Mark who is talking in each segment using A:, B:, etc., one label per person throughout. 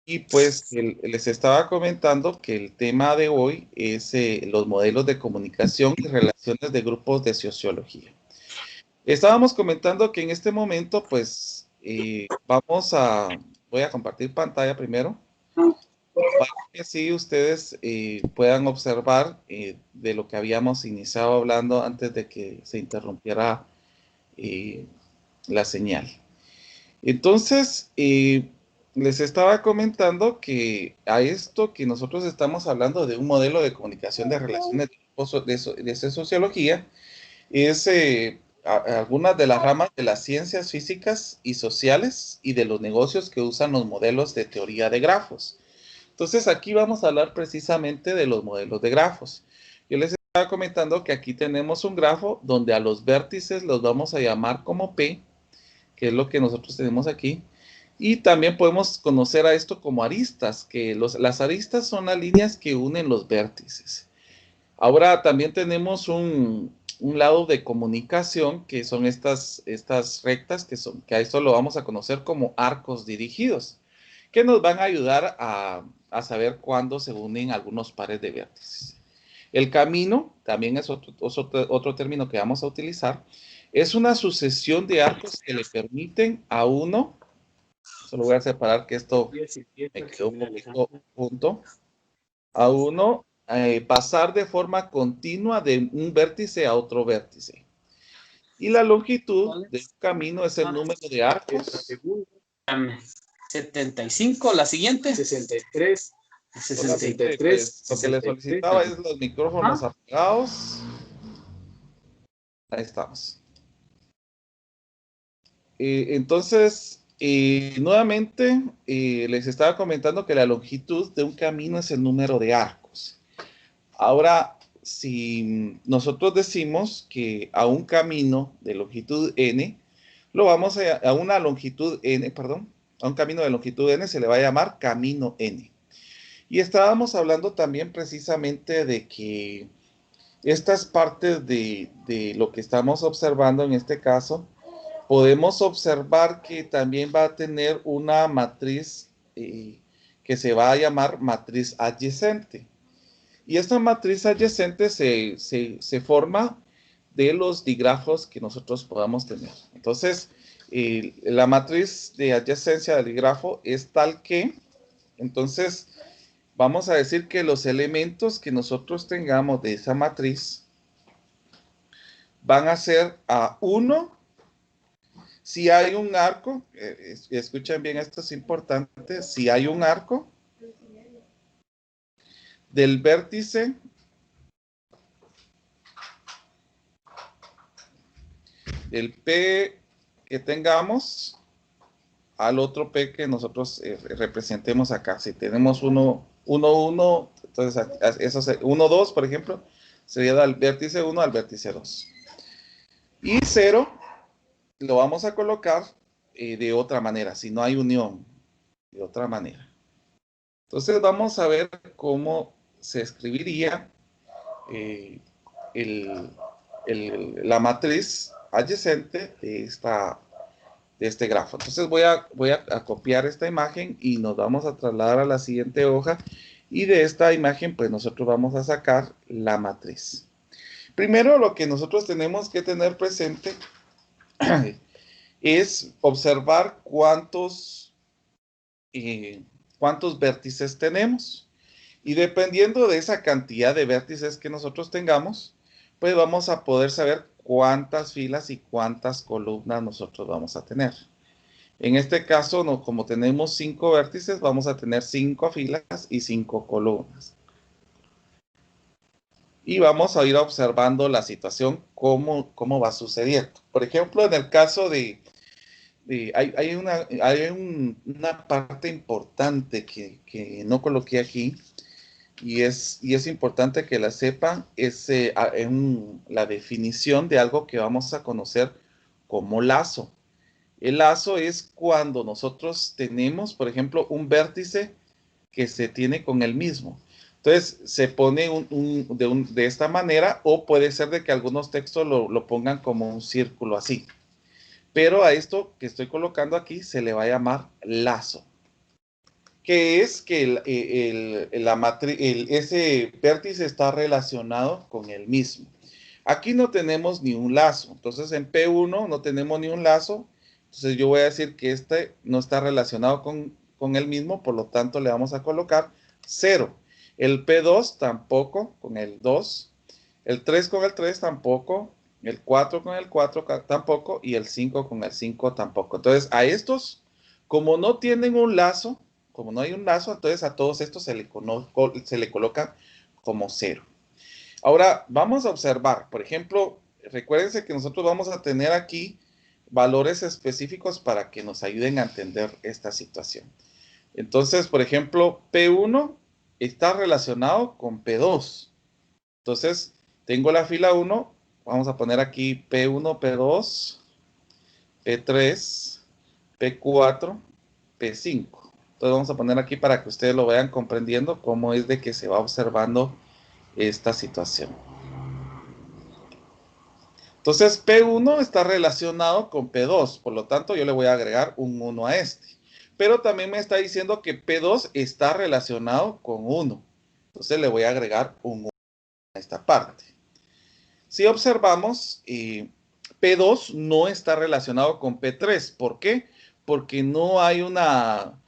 A: Y pues les estaba comentando que el tema de hoy es los modelos de comunicación y relaciones de grupos de sociología. Estábamos comentando que en este momento, pues, voy a compartir pantalla primero, para que así ustedes puedan observar de lo que habíamos iniciado hablando antes de que se interrumpiera eh, la señal. Entonces, les estaba comentando que a esto que nosotros estamos hablando de un modelo de comunicación de relaciones de sociología, es algunas de las ramas de las ciencias físicas y sociales y de los negocios que usan los modelos de teoría de grafos. Entonces, aquí vamos a hablar precisamente de los modelos de grafos. Yo les estaba comentando que aquí tenemos un grafo donde a los vértices los vamos a llamar como P, que es lo que nosotros tenemos aquí. Y también podemos conocer a esto como aristas, que las aristas son las líneas que unen los vértices. Ahora también tenemos un lado de comunicación, que son estas rectas, que a esto lo vamos a conocer como arcos dirigidos, que nos van a ayudar a saber cuándo se unen algunos pares de vértices. El camino, también es otro término que vamos a utilizar, es una sucesión de arcos que le permiten a uno, solo voy a separar que esto me quedó un poquito junto, a uno pasar de forma continua de un vértice a otro vértice. Y la longitud del camino es el número de arcos.
B: 75, la siguiente.
C: 63.
A: 63. Pues, lo que le solicitaba es los micrófonos apagados. Ahí estamos. Entonces, nuevamente, les estaba comentando que la longitud de un camino es el número de arcos. Ahora, si nosotros decimos que a un camino de longitud n, a una longitud n, perdón, a un camino de longitud n se le va a llamar camino n. Y estábamos hablando también precisamente de que estas partes de lo que estamos observando en este caso, podemos observar que también va a tener una matriz que se va a llamar matriz adyacente. Y esta matriz adyacente se forma de los digrafos que nosotros podamos tener. Entonces, la matriz de adyacencia del digrafo es tal que, entonces, vamos a decir que los elementos que nosotros tengamos de esa matriz van a ser a 1 si hay un arco, escuchen bien, esto es importante, si hay un arco del vértice del P que tengamos al otro P que nosotros representemos acá. Si tenemos 1, 1, entonces eso es 1, 2, por ejemplo, sería del vértice 1 al vértice 2. Y 0 lo vamos a colocar de otra manera, si no hay unión, de otra manera. Entonces vamos a ver cómo se escribiría la matriz adyacente de este grafo. Entonces voy a copiar esta imagen y nos vamos a trasladar a la siguiente hoja, y de esta imagen pues nosotros vamos a sacar la matriz. Primero lo que nosotros tenemos que tener presente es observar cuántos vértices tenemos. Y dependiendo de esa cantidad de vértices que nosotros tengamos, pues vamos a poder saber cuántas filas y cuántas columnas nosotros vamos a tener. En este caso, como tenemos 5 vértices, vamos a tener 5 filas y 5 columnas. Y vamos a ir observando la situación, cómo va sucediendo. Por ejemplo, en el caso hay una parte importante que no coloqué aquí, y es importante que la sepan, es la definición de algo que vamos a conocer como lazo. El lazo es cuando nosotros tenemos, por ejemplo, un vértice que se tiene con el mismo. Entonces, se pone de esta manera, o puede ser de que algunos textos lo pongan como un círculo así. Pero a esto que estoy colocando aquí se le va a llamar lazo. que es que ese vértice está relacionado con el mismo. Aquí no tenemos ni un lazo, entonces en P1 no tenemos ni un lazo, entonces yo voy a decir que este no está relacionado con el mismo, por lo tanto le vamos a colocar 0. El P2 tampoco con el 2, el 3 con el 3 tampoco, el 4 con el 4 tampoco y el 5 con el 5 tampoco. Entonces a estos, como no tienen un lazo, como no hay un lazo, entonces a todos estos se le coloca como 0. Ahora vamos a observar, por ejemplo, recuérdense que nosotros vamos a tener aquí valores específicos para que nos ayuden a entender esta situación. Entonces, por ejemplo, P1 está relacionado con P2. Entonces, tengo la fila 1, vamos a poner aquí P1, P2, P3, P4, P5. Entonces vamos a poner aquí para que ustedes lo vayan comprendiendo cómo es de que se va observando esta situación. Entonces P1 está relacionado con P2, por lo tanto yo le voy a agregar un 1 a este. Pero también me está diciendo que P2 está relacionado con 1. Entonces le voy a agregar un 1 a esta parte. Si observamos, P2 no está relacionado con P3. ¿Por qué? Porque no hay una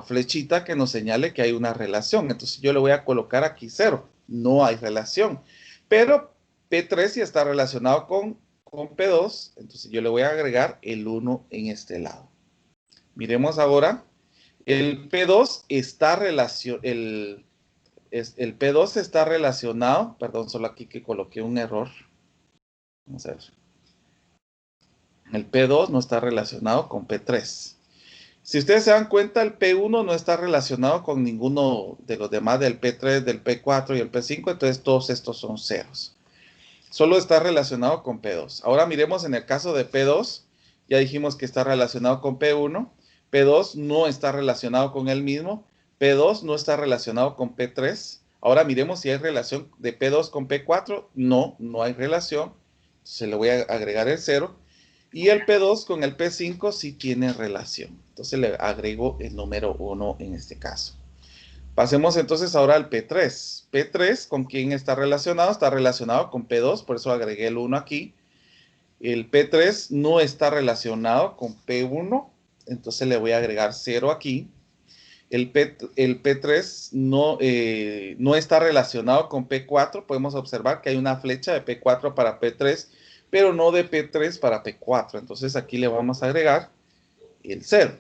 A: flechita que nos señale que hay una relación. Entonces yo le voy a colocar aquí 0. No hay relación. Pero P3 sí está relacionado con P2. Entonces yo le voy a agregar el 1 en este lado. Miremos ahora. El P2 está el P2 está relacionado, perdón, solo aquí que coloqué un error. Vamos a ver. El P2 no está relacionado con P3. Si ustedes se dan cuenta, el P1 no está relacionado con ninguno de los demás del P3, del P4 y el P5, entonces todos estos son ceros. Solo está relacionado con P2. Ahora miremos en el caso de P2, ya dijimos que está relacionado con P1, P2 no está relacionado con el mismo, P2 no está relacionado con P3. Ahora miremos si hay relación de P2 con P4. No, no hay relación. Se le voy a agregar el 0. Y el P2 con el P5 sí tiene relación. Entonces le agrego el número 1 en este caso. Pasemos entonces ahora al P3. P3, ¿con quién está relacionado? Está relacionado con P2, por eso agregué el 1 aquí. El P3 no está relacionado con P1, entonces le voy a agregar 0 aquí. El P3 no está relacionado con P4. Podemos observar que hay una flecha de P4 para P3, pero no de P3 para P4. Entonces aquí le vamos a agregar el 0.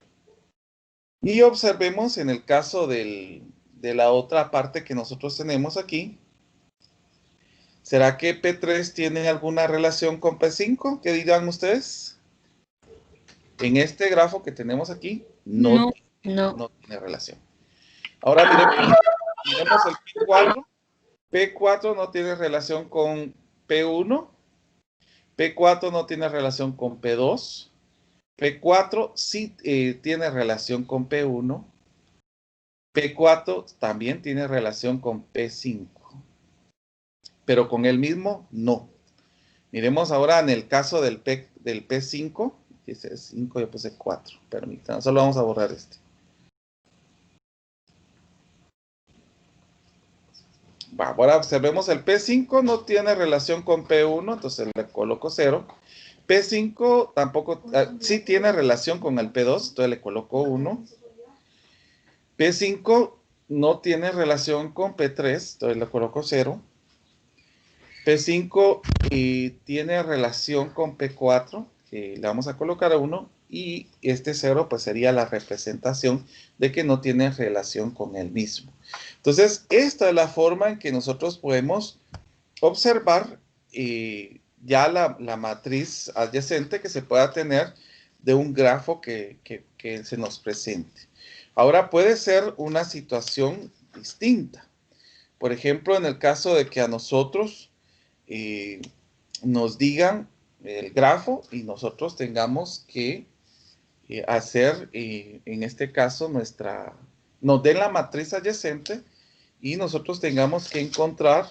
A: Y observemos en el caso de la otra parte que nosotros tenemos aquí. ¿Será que P3 tiene alguna relación con P5? ¿Qué dirán ustedes? En este grafo que tenemos aquí, no tiene relación. Ahora miremos el P4. P4 no tiene relación con P1. P4 no tiene relación con P2. P4 sí tiene relación con P1. P4 también tiene relación con P5. Pero con el mismo, no. Miremos ahora en el caso del P5. Dice 5, yo puse 4. Permítanme, solo vamos a borrar este. Ahora observemos el P5 no tiene relación con P1, entonces le coloco 0. P5 tampoco, sí tiene relación con el P2, entonces le coloco 1. P5 no tiene relación con P3, entonces le coloco 0. P5 tiene relación con P4, que le vamos a colocar a 1. Y este 0 pues sería la representación de que no tiene relación con el mismo. Entonces, esta es la forma en que nosotros podemos observar ya la matriz adyacente que se pueda tener de un grafo que se nos presente. Ahora puede ser una situación distinta. Por ejemplo, en el caso de que a nosotros nos digan el grafo y nosotros tengamos que hacer, en este caso, nos den la matriz adyacente y nosotros tengamos que encontrar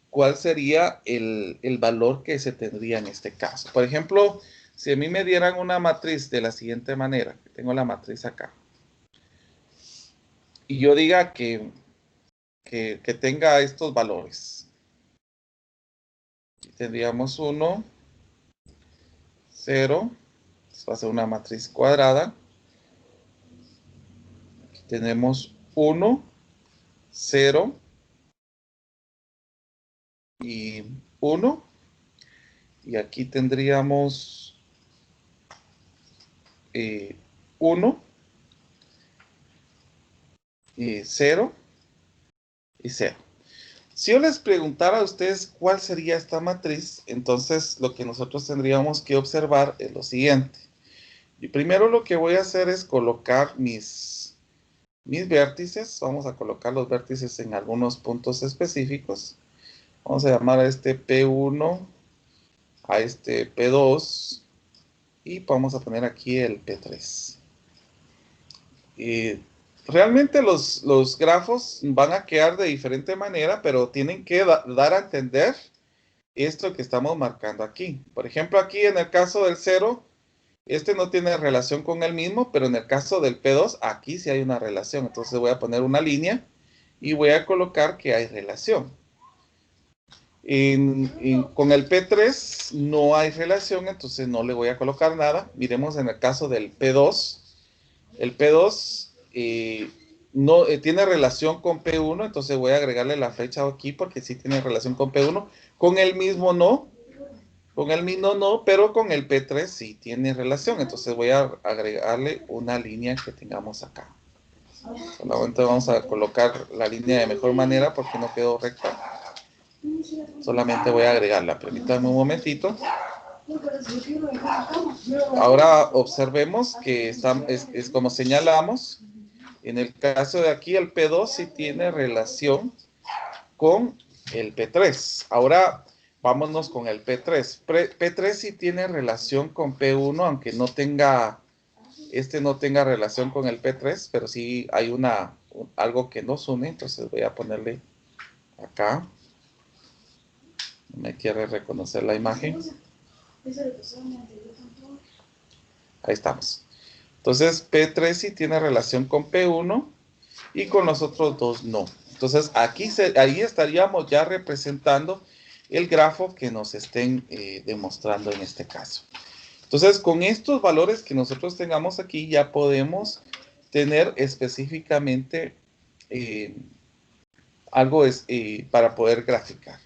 A: cuál sería el valor que se tendría en este caso. Por ejemplo, si a mí me dieran una matriz de la siguiente manera, tengo la matriz acá. Y yo diga que tenga estos valores. Aquí tendríamos 1, 0. Esto va a ser una matriz cuadrada. Aquí tenemos 1, 0 y 1. Y aquí tendríamos 1, 0 y 0. Si yo les preguntara a ustedes cuál sería esta matriz, entonces lo que nosotros tendríamos que observar es lo siguiente. Y primero lo que voy a hacer es colocar mis vértices. Vamos a colocar los vértices en algunos puntos específicos. Vamos a llamar a este P1, a este P2 y vamos a poner aquí el P3. Realmente los grafos van a quedar de diferente manera, pero tienen que dar a entender esto que estamos marcando aquí. Por ejemplo, aquí en el caso del 0, este no tiene relación con el mismo, pero en el caso del P2, aquí sí hay una relación. Entonces voy a poner una línea y voy a colocar que hay relación. Con el P3 no hay relación, entonces no le voy a colocar nada. Miremos en el caso del P2. El P2 no tiene relación con P1, entonces voy a agregarle la flecha aquí porque sí tiene relación con P1. Con el mismo no. Con el mismo no, pero con el P3 sí tiene relación. Entonces voy a agregarle una línea que tengamos acá. Solamente vamos a colocar la línea de mejor manera porque no quedó recta. Solamente voy a agregarla. Permítanme un momentito. Ahora observemos que es como señalamos. En el caso de aquí, el P2 sí tiene relación con el P3. Ahora vámonos con el P3. P3 sí tiene relación con P1, aunque no tenga relación con el P3, pero sí hay algo que nos une. Entonces voy a ponerle acá. No me quiere reconocer la imagen. Ahí estamos. Entonces P3 sí tiene relación con P1 y con los otros dos no. Entonces ahí estaríamos ya representando el grafo que nos estén demostrando en este caso. Entonces con estos valores que nosotros tengamos aquí ya podemos tener específicamente algo para poder graficar.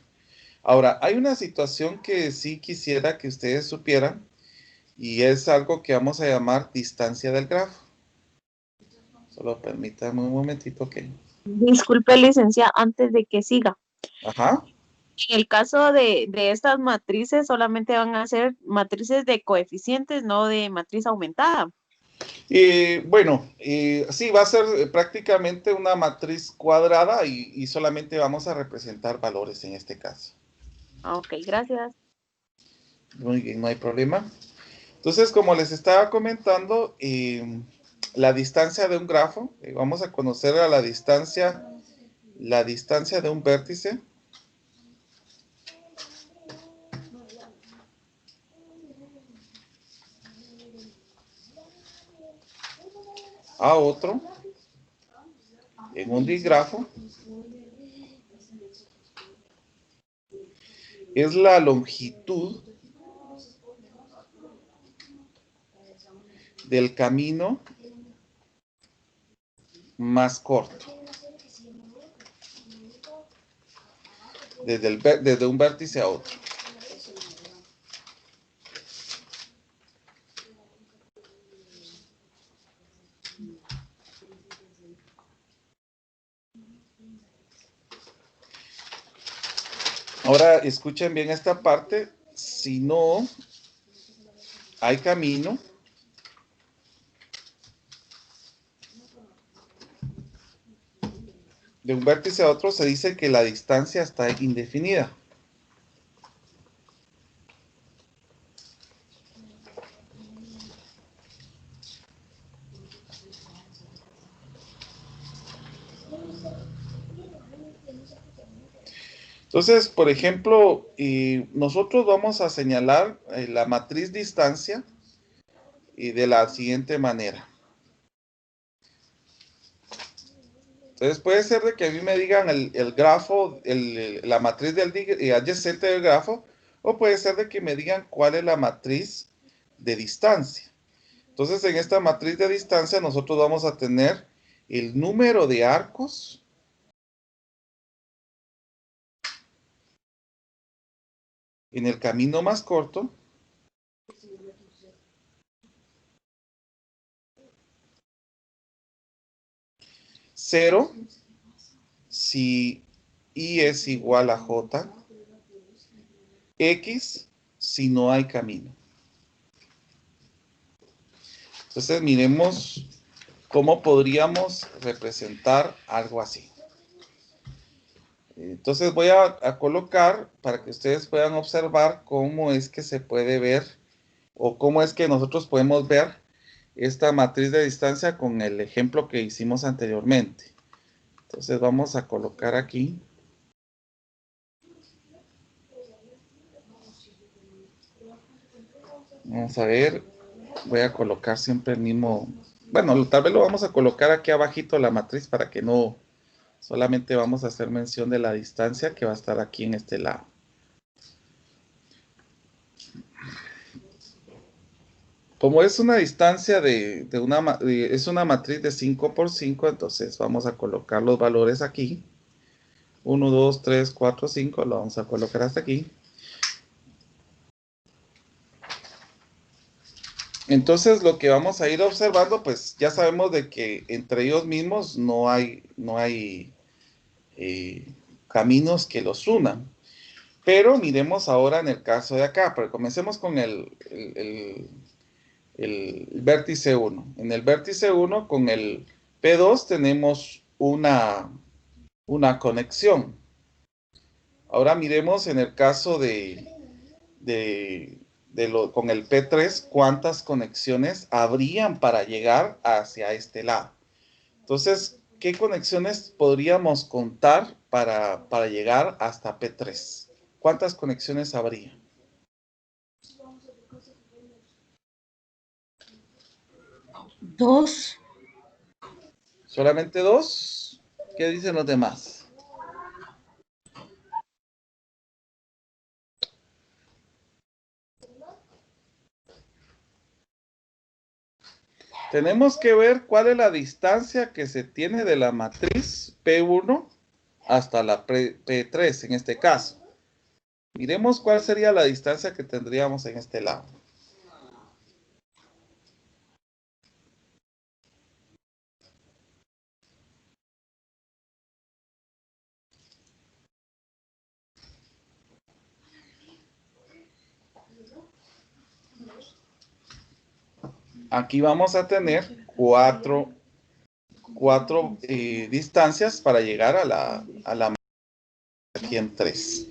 A: Ahora, hay una situación que sí quisiera que ustedes supieran y es algo que vamos a llamar distancia del grafo. Solo permítanme un momentito, ok.
B: Disculpe, licencia, antes de que siga.
A: Ajá.
B: En el caso de estas matrices, solamente van a ser matrices de coeficientes, no de matriz aumentada.
A: Bueno, sí, va a ser prácticamente una matriz cuadrada y solamente vamos a representar valores en este caso.
B: Ok, gracias.
A: Muy bien, no hay problema. Entonces, como les estaba comentando, la distancia de un grafo, vamos a conocer a la distancia de un vértice. A otro en un digrafo es la longitud del camino más corto desde un vértice a otro. Ahora escuchen bien esta parte. Si no hay camino, de un vértice a otro se dice que la distancia está indefinida. Entonces, por ejemplo, nosotros vamos a señalar la matriz distancia de la siguiente manera. Entonces puede ser de que a mí me digan el grafo, la matriz del adyacente del grafo, o puede ser de que me digan cuál es la matriz de distancia. Entonces en esta matriz de distancia nosotros vamos a tener el número de arcos en el camino más corto cero si I es igual a J, X si no hay camino. Entonces miremos cómo podríamos representar algo así. Entonces voy a colocar para que ustedes puedan observar cómo es que se puede ver o cómo es que nosotros podemos ver esta matriz de distancia con el ejemplo que hicimos anteriormente. Entonces vamos a colocar aquí. Vamos a ver, voy a colocar siempre el mismo, bueno, tal vez lo vamos a colocar aquí abajito la matriz para que no, solamente vamos a hacer mención de la distancia que va a estar aquí en este lado. Como es una distancia es una matriz de 5 por 5, entonces vamos a colocar los valores aquí. 1, 2, 3, 4, 5, lo vamos a colocar hasta aquí. Entonces lo que vamos a ir observando, pues ya sabemos de que entre ellos mismos no hay caminos que los unan. Pero miremos ahora en el caso de acá, pero comencemos con el vértice 1. En el vértice 1 con el P2 tenemos una conexión. Ahora miremos en el caso con el P3, cuántas conexiones habrían para llegar hacia este lado. Entonces, ¿qué conexiones podríamos contar para llegar hasta P3? ¿Cuántas conexiones habría?
C: Dos.
A: ¿Solamente 2? ¿Qué dicen los demás? Tenemos que ver cuál es la distancia que se tiene de la matriz P1 hasta la P3 en este caso. Miremos cuál sería la distancia que tendríamos en este lado. Aquí vamos a tener cuatro distancias para llegar a la aquí en 3.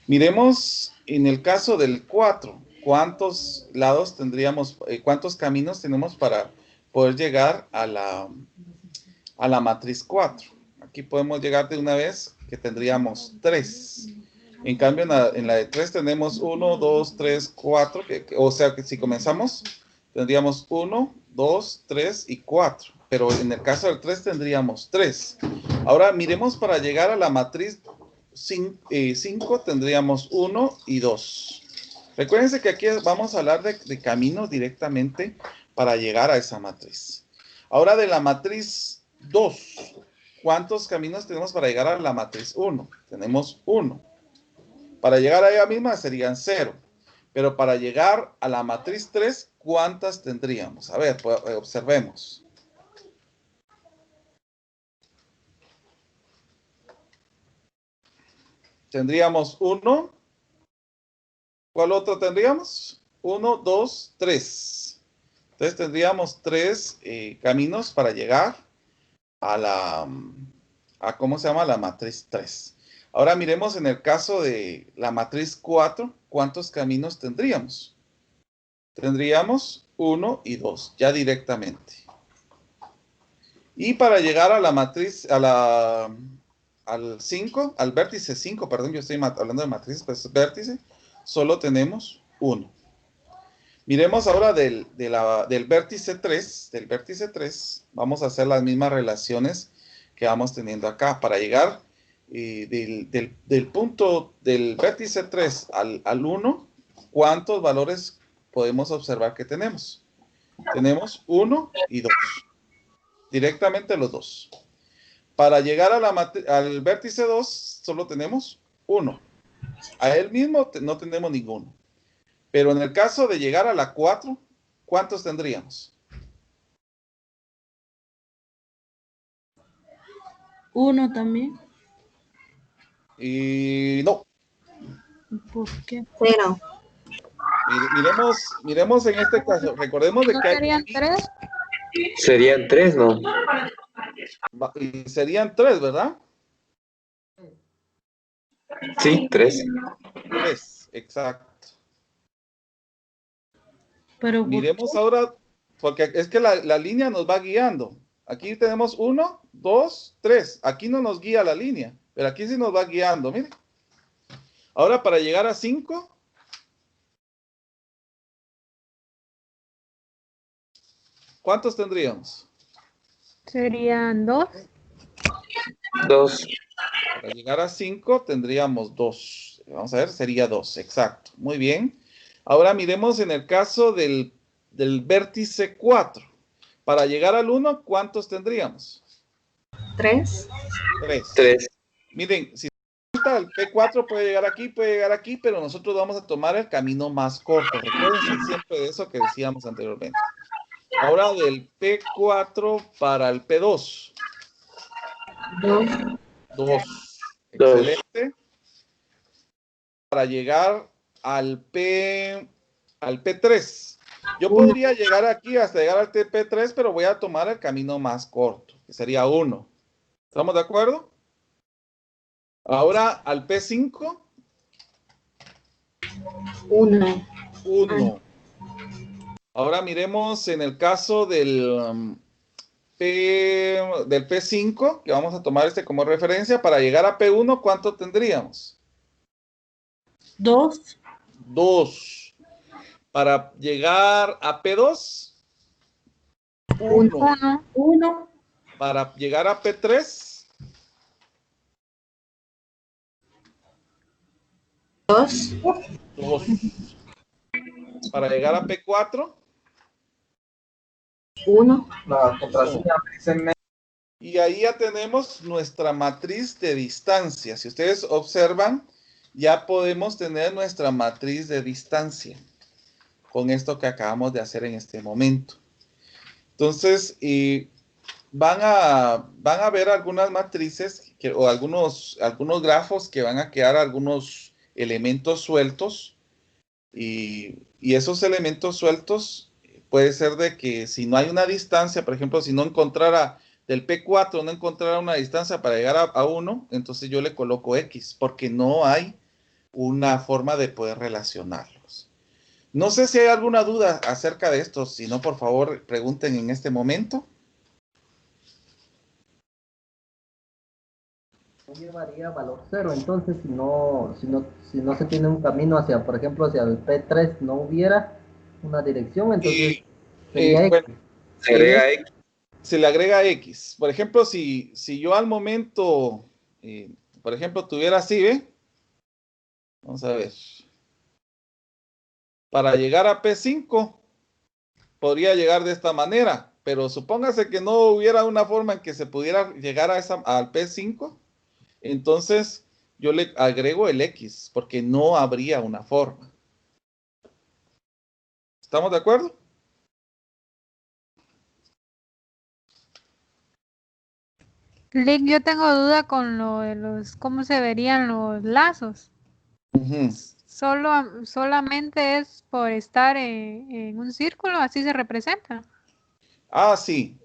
A: Miremos en el caso del 4, ¿cuántos lados tendríamos, cuántos caminos tenemos para poder llegar a la matriz 4? Aquí podemos llegar de una vez que tendríamos 3. En cambio, en la de 3 tenemos 1, 2, 3, 4, o sea que si comenzamos, tendríamos 1, 2, 3 y 4. Pero en el caso del 3 tendríamos 3. Ahora miremos para llegar a la matriz 5 tendríamos 1 y 2. Recuérdense que aquí vamos a hablar de caminos directamente para llegar a esa matriz. Ahora de la matriz 2, ¿cuántos caminos tenemos para llegar a la matriz 1? Tenemos 1. Para llegar a ella misma serían 0. Pero para llegar a la matriz 3, ¿cuántas tendríamos? A ver, pues, observemos. Tendríamos 1. ¿Cuál otro tendríamos? 1, 2, 3. Entonces tendríamos 3 caminos para llegar a ¿cómo se llama? La matriz 3. Ahora miremos en el caso de la matriz 4, ¿cuántos caminos tendríamos? Tendríamos 1 y 2, ya directamente. Y para llegar a la matriz, al 5, al vértice 5, perdón, yo estoy hablando de matrices, pues vértice, solo tenemos 1. Miremos ahora del vértice 3, vamos a hacer las mismas relaciones que vamos teniendo acá. Para llegar del punto del vértice 3 al 1, ¿cuántos valores podemos observar que tenemos? Tenemos 1 y 2. Directamente los dos. Para llegar al vértice 2, solo tenemos 1. A él mismo no tenemos ninguno. Pero en el caso de llegar a la 4, ¿cuántos tendríamos?
C: 1 también.
A: Y no.
C: ¿Por qué?
B: 0.
A: Miremos en este caso. Recordemos de
C: ¿No
A: que hay...
C: serían 3?
D: Serían 3, ¿no?
A: Serían 3, ¿verdad?
D: Sí, 3.
A: 3, exacto.
C: Pero
A: Miremos ahora, porque es que la línea nos va guiando. Aquí tenemos 1, 2, 3. Aquí no nos guía la línea, pero aquí sí nos va guiando, miren. Ahora para llegar a 5, ¿cuántos tendríamos?
C: serían 2.
D: 2.
A: Para llegar a 5 tendríamos 2. Vamos a ver, sería 2, exacto. Muy bien. Ahora miremos en el caso del vértice 4. Para llegar al 1, ¿cuántos tendríamos?
B: 3.
D: 3.
A: Miren, si el P4 puede llegar aquí, pero nosotros vamos a tomar el camino más corto. Recuerden siempre de eso que decíamos anteriormente. Ahora del P4 para el P2. 2. Excelente. Para llegar al P3. Yo podría llegar aquí hasta llegar al P3, pero voy a tomar el camino más corto, que sería 1. ¿Estamos de acuerdo? Ahora al P5. 1. Ahora miremos en el caso del P5, que vamos a tomar este como referencia. Para llegar a P1, ¿cuánto tendríamos?
C: 2.
A: 2. Para llegar a P2, 1. Para llegar a P3,
B: 2.
A: 2. Para llegar a P4,
B: 1.
A: Y ahí ya tenemos nuestra matriz de distancia. Si ustedes observan, ya podemos tener nuestra matriz de distancia con esto que acabamos de hacer en este momento. Entonces, van a ver algunas matrices o algunos grafos que van a quedar algunos elementos sueltos. Y esos elementos sueltos puede ser de que si no hay una distancia, por ejemplo, si no encontrara del P4, no encontrara una distancia para llegar a 1, entonces yo le coloco X, porque no hay una forma de poder relacionarlos. No sé si hay alguna duda acerca de esto, si no, por favor, pregunten en este momento.
E: Llevaría valor 0, entonces si no se tiene un camino hacia, por ejemplo, hacia el P3 no hubiera una dirección, entonces sería X.
A: Bueno,
D: Se le agrega X.
A: se le agrega X. Por ejemplo, si yo al momento, por ejemplo, tuviera así, ¿ve? Vamos a ver. Para llegar a P5, podría llegar de esta manera, pero supóngase que no hubiera una forma en que se pudiera llegar al P5, entonces yo le agrego el X, porque no habría una forma. ¿Estamos de acuerdo?
F: Lick, yo tengo duda con lo de cómo se verían los lazos. Solamente es por estar en un círculo, así se representa.
A: Ah, sí.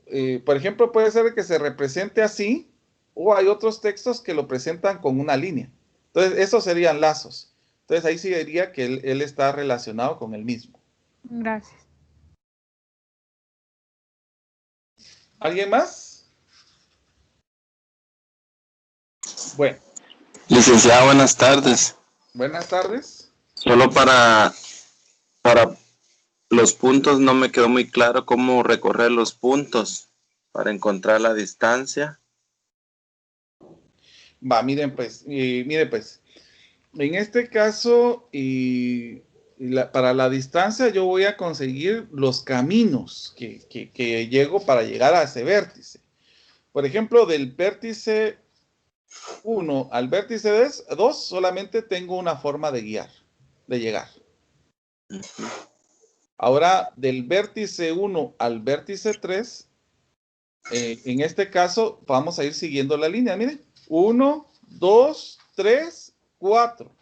A: Por ejemplo, puede ser que se represente así, o hay otros textos que lo presentan con una línea. Entonces, esos serían lazos. Entonces, ahí sí diría que él está relacionado con el mismo.
F: Gracias.
A: ¿Alguien más? Bueno.
G: Licenciado, buenas tardes.
A: Buenas tardes.
G: Solo para los puntos no me quedó muy claro cómo recorrer los puntos para encontrar la distancia.
A: Va, miren pues, en este caso, para la distancia yo voy a conseguir los caminos que llego para llegar a ese vértice. Por ejemplo, del vértice 1 al vértice 2 solamente tengo una forma de guiar, de llegar. Ahora, del vértice 1 al vértice 3, en este caso vamos a ir siguiendo la línea. Miren, 1, 2, 3, 4.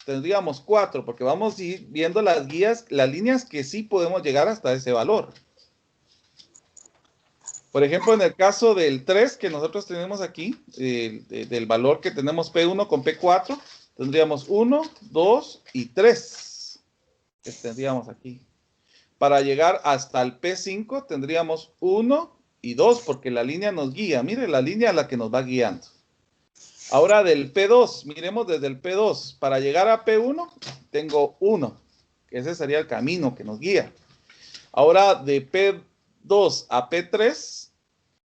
A: Tendríamos 4 porque vamos a ir viendo las guías, las líneas que sí podemos llegar hasta ese valor. Por ejemplo, en el caso del 3 que nosotros tenemos aquí, del valor que tenemos P1 con P4, tendríamos 1, 2 y 3 que tendríamos aquí. Para llegar hasta el P5 tendríamos 1 y 2 porque la línea nos guía. Mire, la línea es la que nos va guiando. Ahora del P2, miremos desde el P2. Para llegar a P1 tengo 1, que ese sería el camino que nos guía. Ahora de P2 a P3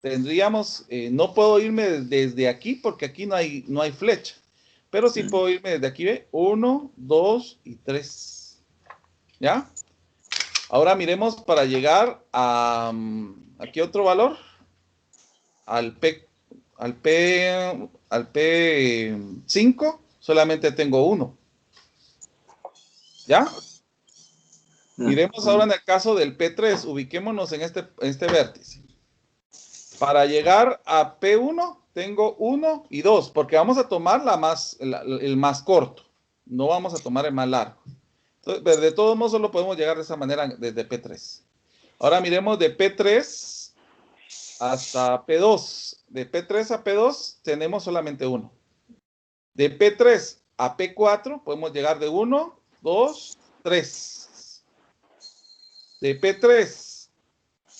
A: tendríamos, no puedo irme desde aquí porque aquí no hay flecha. Pero sí puedo irme desde aquí, ¿ve? 1, 2 y 3. ¿Ya? Ahora miremos para llegar a, aquí otro valor, al P5, solamente tengo 1. ¿Ya? Miremos ahora en el caso del P3, ubiquémonos en este vértice. Para llegar a P1 tengo 1 y 2, porque vamos a tomar el más corto, no vamos a tomar el más largo. Entonces, de todos modos, solo podemos llegar de esa manera desde P3. Ahora miremos de P3 hasta P2. De P3 a P2 tenemos solamente 1. De P3 a P4 podemos llegar de 1, 2, 3. De P3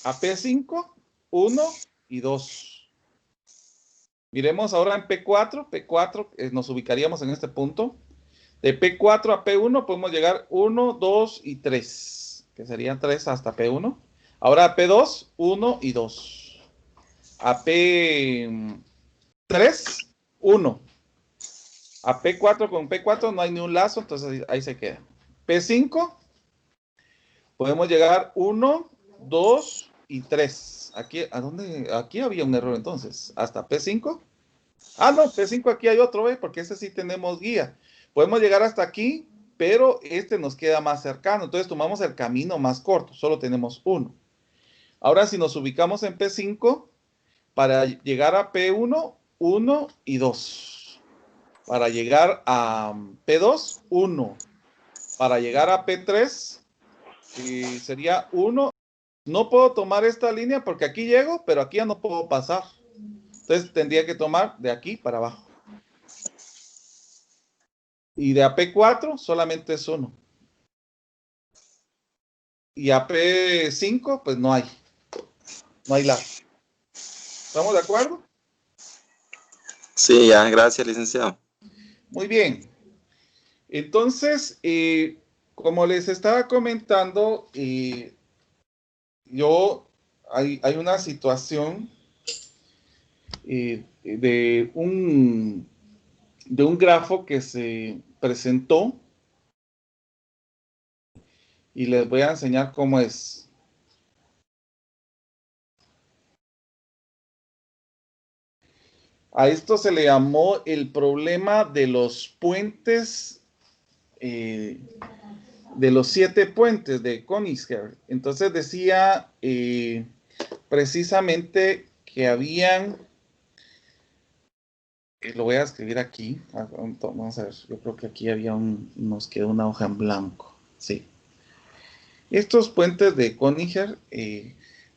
A: a P5, 1 y 2. Miremos ahora en P4. P4 nos ubicaríamos en este punto. De P4 a P1 podemos llegar 1, 2 y 3, que serían 3 hasta P1. Ahora a P2, 1 y 2. A P3, 1. A P4 con P4 no hay ni un lazo, entonces ahí se queda. P5, podemos llegar 1, 2 y 3. Aquí, ¿a dónde? Aquí había un error entonces. Hasta P5. Ah, no, P5 aquí hay otro, ¿ve? Porque ese sí tenemos guía. Podemos llegar hasta aquí, pero este nos queda más cercano. Entonces tomamos el camino más corto, solo tenemos 1. Ahora si nos ubicamos en P5, para llegar a P1, 1 y 2. Para llegar a P2, 1. Para llegar a P3, sería 1. No puedo tomar esta línea porque aquí llego, pero aquí ya no puedo pasar. Entonces tendría que tomar de aquí para abajo. Y de AP4 solamente es 1. Y AP5 pues no hay. No hay lado. ¿Estamos de acuerdo?
G: Sí, ya, gracias, licenciado.
A: Muy bien. Entonces, como les estaba comentando, hay una situación de un grafo que se presentó y les voy a enseñar cómo es. A esto se le llamó el problema de los puentes, de los 7 puentes de Königsberg. Entonces decía precisamente que habían, lo voy a escribir aquí, vamos a ver, yo creo que aquí había nos quedó una hoja en blanco, sí. Estos puentes de Königsberg,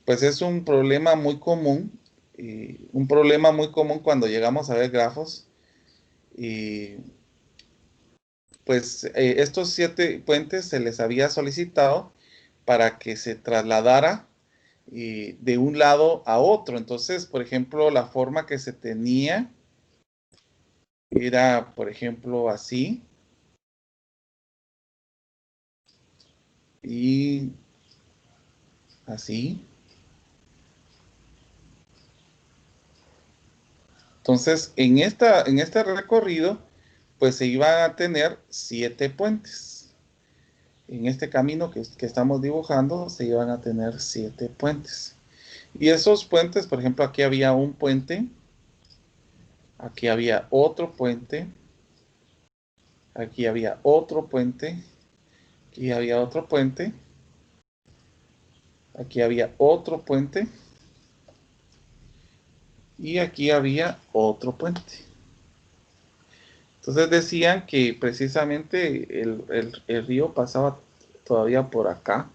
A: pues es un problema muy común, cuando llegamos a ver grafos. Pues estos 7 puentes se les había solicitado para que se trasladara de un lado a otro. Entonces, por ejemplo, la forma que se tenía era, por ejemplo, así. Y así. Entonces, en este recorrido, pues se iban a tener 7 puentes. En este camino que estamos dibujando, se iban a tener 7 puentes. Y esos puentes, por ejemplo, aquí había un puente, aquí había otro puente, aquí había otro puente, aquí había otro puente, aquí había otro puente, y aquí había otro puente. Entonces decían que precisamente el río pasaba todavía por acá.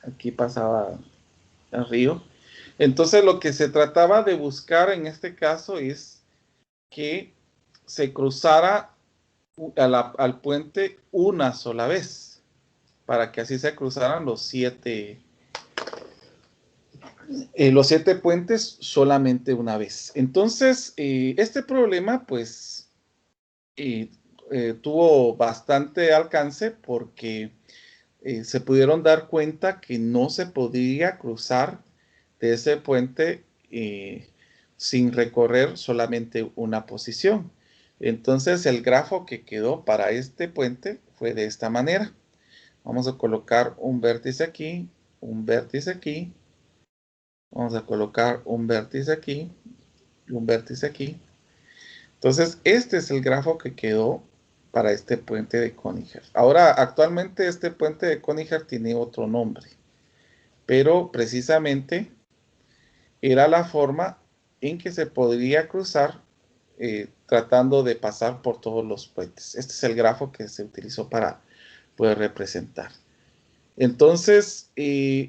A: Aquí pasaba el río. Entonces lo que se trataba de buscar en este caso es que se cruzara al puente una sola vez, para que así se cruzaran los 7 puentes solamente una vez. Entonces, este problema, pues, tuvo bastante alcance porque se pudieron dar cuenta que no se podía cruzar de ese puente sin recorrer solamente una posición. Entonces, el grafo que quedó para este puente fue de esta manera. Vamos a colocar un vértice aquí, un vértice aquí. Vamos a colocar un vértice aquí y un vértice aquí. Entonces, este es el grafo que quedó para este puente de Königer. Ahora, actualmente este puente de Königer tiene otro nombre, pero precisamente era la forma en que se podría cruzar tratando de pasar por todos los puentes. Este es el grafo que se utilizó para poder representar. Entonces,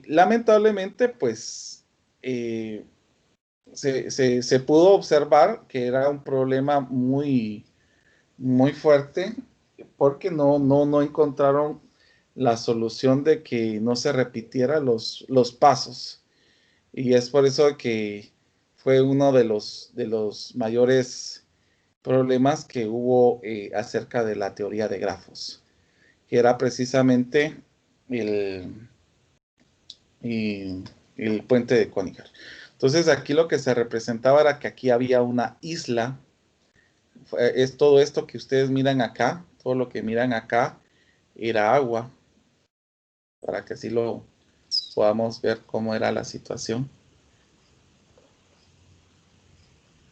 A: lamentablemente, pues, se pudo observar que era un problema muy, muy fuerte porque no encontraron la solución de que no se repitiera los pasos. Y es por eso que fue uno de los mayores problemas que hubo acerca de la teoría de grafos, que era precisamente el puente de Königer. Entonces aquí lo que se representaba era que aquí había una isla. Es todo esto que ustedes miran acá, todo lo que miran acá era agua, para que así lo podamos ver cómo era la situación.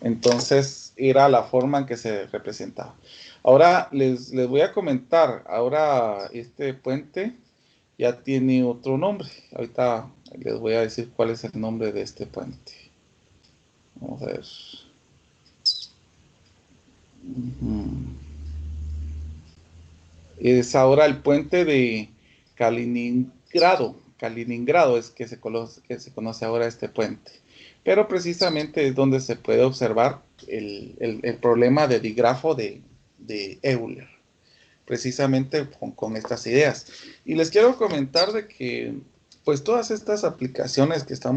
A: Entonces era la forma en que se representaba. Ahora les voy a comentar, ahora este puente ya tiene otro nombre. Ahorita les voy a decir cuál es el nombre de este puente. Vamos a ver. Es ahora el puente de Kaliningrado. Kaliningrado es que se conoce ahora este puente. Pero precisamente es donde se puede observar el problema de digrafo de Euler. Precisamente con estas ideas. Y les quiero comentar de que pues todas estas aplicaciones que estamos